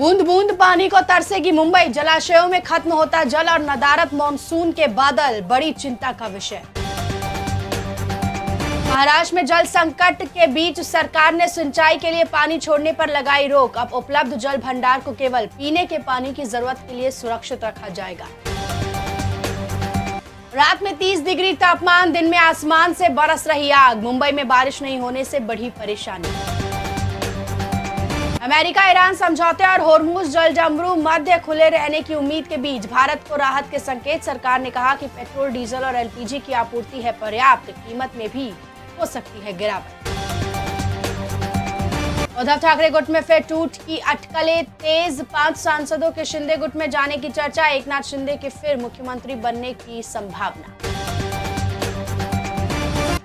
बूंद बूंद पानी को तरसेगी मुंबई, जलाशयों में खत्म होता जल और नदारद मॉनसून के बादल बड़ी चिंता का विषय। महाराष्ट्र में जल संकट के बीच सरकार ने सिंचाई के लिए पानी छोड़ने पर लगाई रोक। अब उपलब्ध जल भंडार को केवल पीने के पानी की जरूरत के लिए सुरक्षित रखा जाएगा। रात में 30 डिग्री तापमान, दिन में आसमान से बरस रही आग। मुंबई में बारिश नहीं होने से बढ़ी परेशानी। अमेरिका ईरान समझौते और होर्मुज जलजमरू मध्य खुले रहने की उम्मीद के बीच भारत को राहत के संकेत। सरकार ने कहा कि पेट्रोल, डीजल और एलपीजी की आपूर्ति है पर्याप्त, कीमत में भी हो सकती है गिरावट। उद्धव ठाकरे गुट में फिर टूट की अटकलें तेज, 5 सांसदों के शिंदे गुट में जाने की चर्चा। एकनाथ शिंदे के फिर मुख्यमंत्री बनने की संभावना।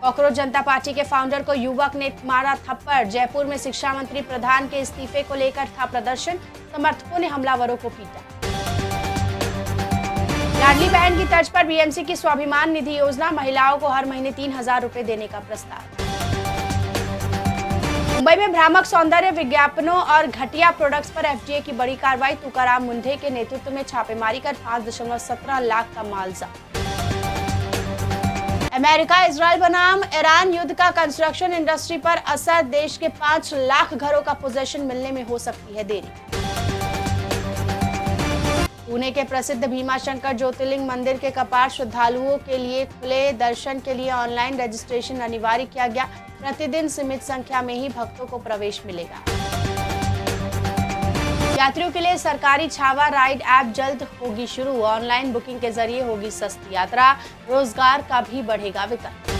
कॉकरोच जनता पार्टी के फाउंडर को युवक ने मारा थप्पड़। जयपुर में शिक्षा मंत्री प्रधान के इस्तीफे को लेकर था प्रदर्शन, समर्थकों ने हमलावरों को पीटा। लाडली बहन की तर्ज पर बीएमसी की स्वाभिमान निधि योजना, महिलाओं को हर महीने 3,000 रुपए देने का प्रस्ताव। मुंबई में भ्रामक सौंदर्य विज्ञापनों और घटिया प्रोडक्ट्स पर एफडीए की बड़ी कार्रवाई। तुकाराम मुंढे के नेतृत्व में छापेमारी कर 5.17 लाख का माल जब्त। अमेरिका इजराइल बनाम ईरान युद्ध का कंस्ट्रक्शन इंडस्ट्री पर असर, देश के 5 लाख घरों का पोजेशन मिलने में हो सकती है देरी। पुणे के प्रसिद्ध भीमाशंकर ज्योतिर्लिंग मंदिर के कपाट श्रद्धालुओं के लिए खुले। दर्शन के लिए ऑनलाइन रजिस्ट्रेशन अनिवार्य किया गया। प्रतिदिन सीमित संख्या में ही भक्तों को प्रवेश मिलेगा। यात्रियों के लिए सरकारी छावा राइड ऐप जल्द होगी शुरू। ऑनलाइन बुकिंग के जरिए होगी सस्ती यात्रा, रोजगार का भी बढ़ेगा विकल्प।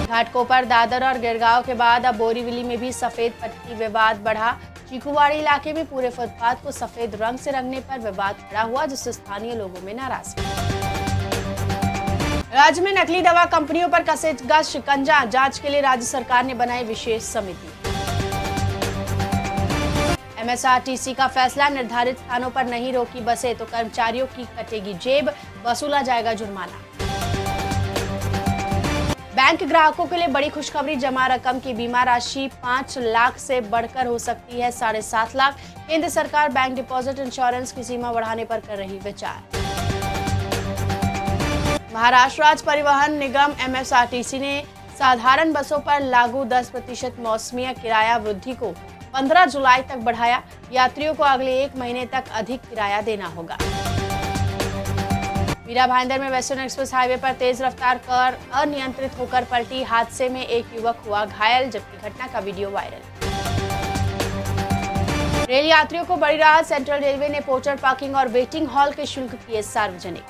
घाटकोपर, दादर और गिरगांव के बाद अब बोरीवली में भी सफेद पट्टी विवाद बढ़ा। चीकूवाड़ी इलाके में पूरे फुटपाथ को सफेद रंग से रंगने पर विवाद खड़ा हुआ, जिससे स्थानीय लोगों में नाराजगी। राज्य में नकली दवा कंपनियों पर कसेगा शिकंजा, जांच के लिए राज्य सरकार ने बनाई विशेष समिति। एमएसआरटीसी का फैसला, निर्धारित स्थानों पर नहीं रोकी बसें तो कर्मचारियों की कटेगी जेब, वसूला जाएगा जुर्माना। बैंक ग्राहकों के लिए बड़ी खुशखबरी, जमा रकम की बीमा राशि 5 लाख से बढ़कर हो सकती है 7.5 लाख। केंद्र सरकार बैंक डिपॉजिट इंश्योरेंस की सीमा बढ़ाने पर कर रही विचार। महाराष्ट्र राज्य परिवहन निगम एमएसआरटीसी ने साधारण बसों पर लागू 10% मौसमी किराया वृद्धि को 15 जुलाई तक बढ़ाया। यात्रियों को अगले 1 महीने तक अधिक किराया देना होगा। मीरा भाईंदर में वेस्टर्न एक्सप्रेस हाईवे पर तेज रफ्तार कार अनियंत्रित होकर पलटी। हादसे में एक युवक हुआ घायल, जबकि घटना का वीडियो वायरल। रेल यात्रियों को बड़ी राहत, सेंट्रल रेलवे ने पोर्टर पार्किंग और वेटिंग हॉल के शुल्क किए सार्वजनिक।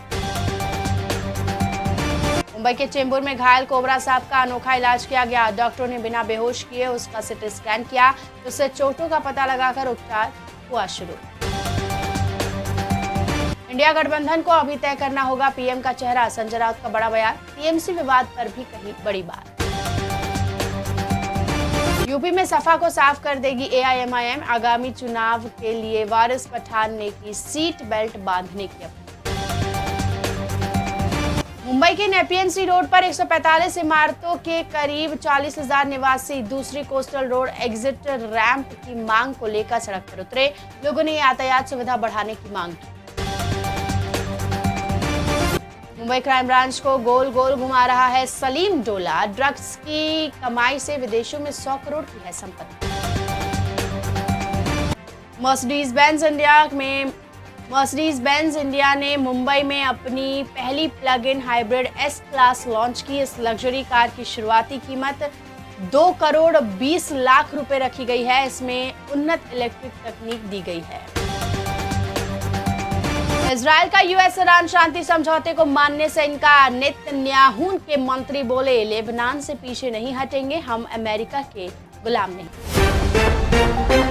मुंबई के चेंबूर में घायल कोबरा सांप का अनोखा इलाज किया गया। डॉक्टरों ने बिना बेहोश किए उसका सीटी स्कैन किया, जिससे चोटों का पता लगाकर उपचार हुआ शुरू। इंडिया गठबंधन को अभी तय करना होगा पीएम का चेहरा, संजय राउत का बड़ा बयान। टीएमसी विवाद पर भी कही बड़ी बात। यूपी में सपा को साफ कर देगी एआईएमआईएम, आगामी चुनाव के लिए वारिस पठान ने की सीट बेल्ट बांधने की अपील। मुंबई के नेपियन सी रोड पर 145 इमारतों के करीब 40,000 निवासी दूसरी कोस्टल रोड एग्जिट रैंप की मांग को लेकर सड़क पर उतरे। लोगों ने यातायात सुविधा बढ़ाने की मांग की। मुंबई क्राइम ब्रांच को गोल गोल घुमा रहा है सलीम डोला। ड्रग्स की कमाई से विदेशों में 100 करोड़ की है संपत्ति। मर्सिडीज बेंज इंडिया ने मुंबई में अपनी पहली plug in hybrid S class launch की। इस लग्जरी कार की शुरुआती कीमत 2 करोड़ 20 लाख रुपए रखी गई है। इसमें उन्नत इलेक्ट्रिक तकनीक दी गई है। इजराइल का यूएस ईरान शांति समझौते को मानने से इनकार। नेतन्याहू के मंत्री बोले, लेबनान से पीछे नहीं हटेंगे, हम अमेरिका के गुलाम नहीं।